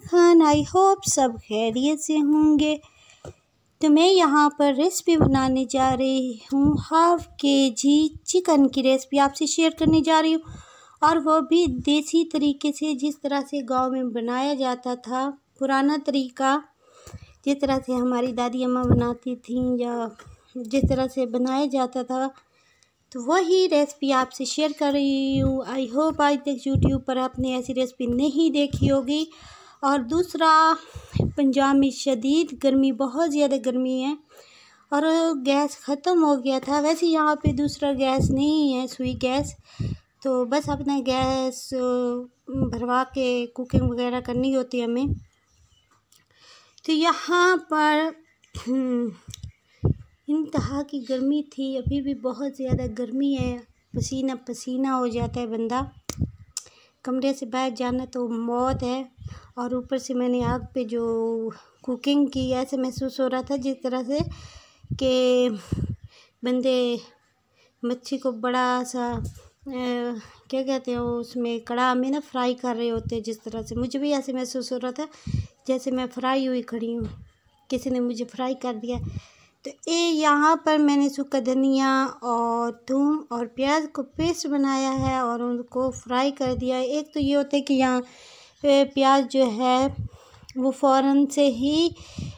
Khan. I hope सब खैरियत से होंगे। तो मैं यहाँ पर रेसिपी बनाने जा रही हूँ। हाफ केजी चिकन की रेसिपी आपसे शेयर करने जा रही हूँ, और वो भी देसी तरीके से, जिस तरह से गांव में बनाया जाता था, पुराना तरीका, जिस तरह से हमारी दादी अम्मा बनाती थीं या जिस तरह से बनाया जाता था, तो वही रेसिपी आपसे शेयर कर रही हूँ। आई होप आज तक यूट्यूब पर आपने ऐसी रेसिपी नहीं देखी होगी। और दूसरा, पंजाब में शदीद गर्मी, बहुत ज़्यादा गर्मी है और गैस ख़त्म हो गया था। वैसे यहाँ पे दूसरा गैस नहीं है, सुई गैस, तो बस अपना गैस भरवा के कुकिंग वगैरह करनी होती है हमें। तो यहाँ पर इंतहा की गर्मी थी, अभी भी बहुत ज़्यादा गर्मी है, पसीना पसीना हो जाता है बंदा, कमरे से बाहर जाना तो मौत है। और ऊपर से मैंने आग पे जो कुकिंग की, ऐसे महसूस हो रहा था जिस तरह से कि बंदे मच्छी को बड़ा सा क्या कहते हैं, उसमें कढ़ा में ना फ्राई कर रहे होते हैं, जिस तरह से मुझे भी ऐसे महसूस हो रहा था जैसे मैं फ्राई हुई खड़ी हूँ, किसी ने मुझे फ्राई कर दिया। तो ये यहाँ पर मैंने सूखा धनिया और थूम और प्याज को पेस्ट बनाया है और उनको फ्राई कर दिया है। एक तो ये होता है कि यहाँ प्याज जो है वो फ़ौरन से ही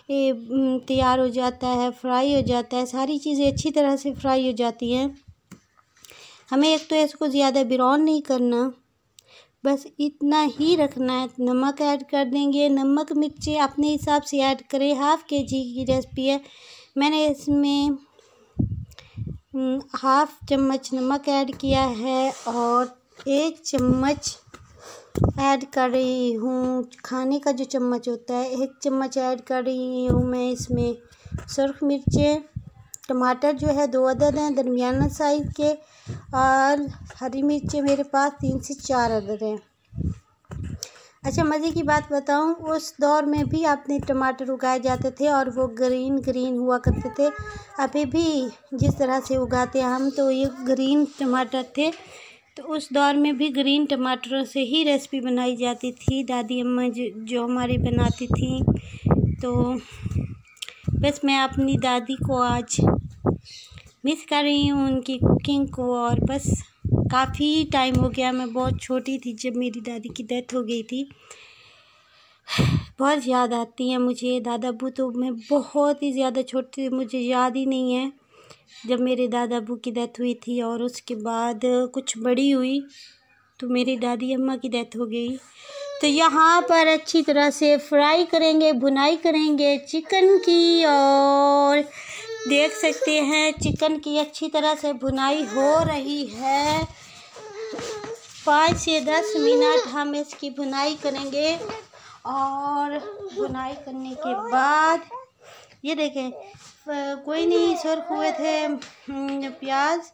तैयार हो जाता है, फ्राई हो जाता है, सारी चीज़ें अच्छी तरह से फ्राई हो जाती हैं। हमें एक तो इसको ज़्यादा ब्राउन नहीं करना, बस इतना ही रखना है। नमक ऐड कर देंगे, नमक मिर्ची अपने हिसाब से ऐड करें। हाफ़ केजी की रेसिपी है, मैंने इसमें हाफ़ चम्मच नमक ऐड किया है और 1 चम्मच ऐड कर रही हूँ, खाने का जो चम्मच होता है 1 चम्मच ऐड कर रही हूँ मैं इसमें सुर्ख मिर्चें। टमाटर जो है 2 अदद हैं, दरमियाना साइज़ के, और हरी मिर्चें मेरे पास 3 से 4 अदद हैं। अच्छा, मज़े की बात बताऊं, उस दौर में भी अपने टमाटर उगाए जाते थे और वो ग्रीन ग्रीन हुआ करते थे। अभी भी जिस तरह से उगाते हैं हम, तो ये ग्रीन टमाटर थे, तो उस दौर में भी ग्रीन टमाटरों से ही रेसिपी बनाई जाती थी, दादी अम्मा जो हमारी बनाती थी। तो बस मैं अपनी दादी को आज मिस कर रही हूँ, उनकी कुकिंग को। और बस काफ़ी टाइम हो गया, मैं बहुत छोटी थी जब मेरी दादी की डेथ हो गई थी। बहुत याद आती है मुझे दादा अब्बू, तो मैं बहुत ही ज़्यादा छोटी थी, मुझे याद ही नहीं है जब मेरे दादा अब्बू की डेथ हुई थी। और उसके बाद कुछ बड़ी हुई तो मेरी दादी अम्मा की डेथ हो गई। तो यहाँ पर अच्छी तरह से फ्राई करेंगे, भुनाई करेंगे चिकन की, और देख सकते हैं चिकन की अच्छी तरह से भुनाई हो रही है। 5 से 10 मिनट हम इसकी भुनाई करेंगे, और भुनाई करने के बाद ये देखें, कोई नहीं सुर्ख हुए थे प्याज,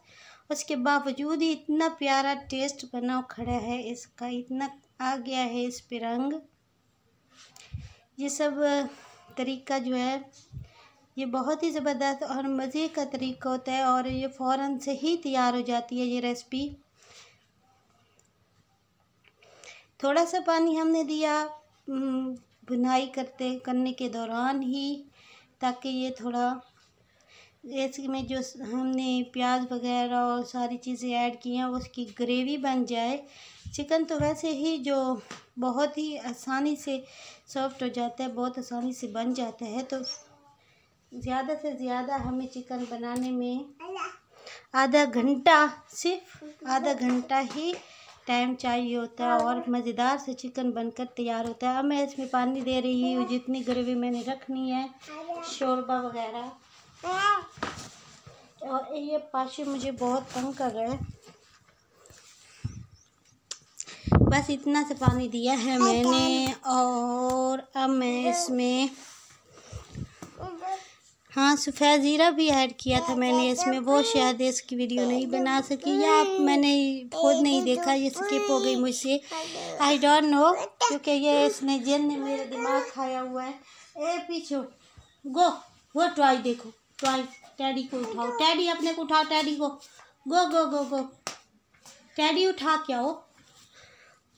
उसके बावजूद ही इतना प्यारा टेस्ट बना खड़ा है इसका, इतना आ गया है इस पे रंग। ये सब तरीका जो है ये बहुत ही ज़बरदस्त और मज़े का तरीका होता है, और ये फ़ौरन से ही तैयार हो जाती है ये रेसिपी। थोड़ा सा पानी हमने दिया भुनाई करने के दौरान ही, ताकि ये थोड़ा इसमें जो हमने प्याज वगैरह और सारी चीज़ें ऐड की हैं उसकी ग्रेवी बन जाए। चिकन तो वैसे ही जो बहुत ही आसानी से सॉफ्ट हो जाता है, बहुत आसानी से बन जाता है, तो ज़्यादा से ज़्यादा हमें चिकन बनाने में आधा घंटा, सिर्फ आधा घंटा ही टाइम चाहिए होता है, और मज़ेदार से चिकन बनकर तैयार होता है। अब मैं इसमें पानी दे रही हूँ जितनी ग्रेवी मैंने रखनी है, शोरबा वगैरह। और ये पाशे मुझे बहुत तंग कर रहा है, बस इतना से पानी दिया है मैंने। और अब मैं इसमें सफ़ेद ज़ीरा भी ऐड किया था मैंने इसमें, वो शायद इसकी वीडियो नहीं बना सकी, या मैंने खुद नहीं देखा, ये स्किप हो गई मुझसे, आई डोंट नो, क्योंकि ये इसने जिन ने मेरा दिमाग खाया हुआ है। ए पीछे गो, वो टॉय देखो, टॉय, टैडी को उठाओ, टैडी अपने को उठाओ, टैडी को, गो गो गो गो, टैडी उठा के आओ।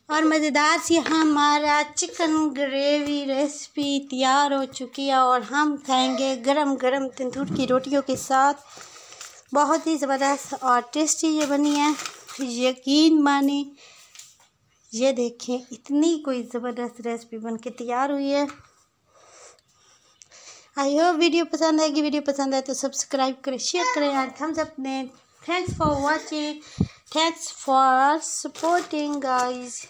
और मज़ेदार सी हमारा चिकन ग्रेवी रेसिपी तैयार हो चुकी है और हम खाएंगे गरम गरम तंदूर की रोटियों के साथ। बहुत ही ज़बरदस्त और टेस्टी ये बनी है, यकीन माने। ये देखें, इतनी कोई ज़बरदस्त रेसिपी बन के तैयार हुई है। आई होप वीडियो पसंद आएगी। वीडियो पसंद आए तो सब्सक्राइब करें, शेयर करें और थम्स अप दें। Thanks for watching, thanks for supporting guys.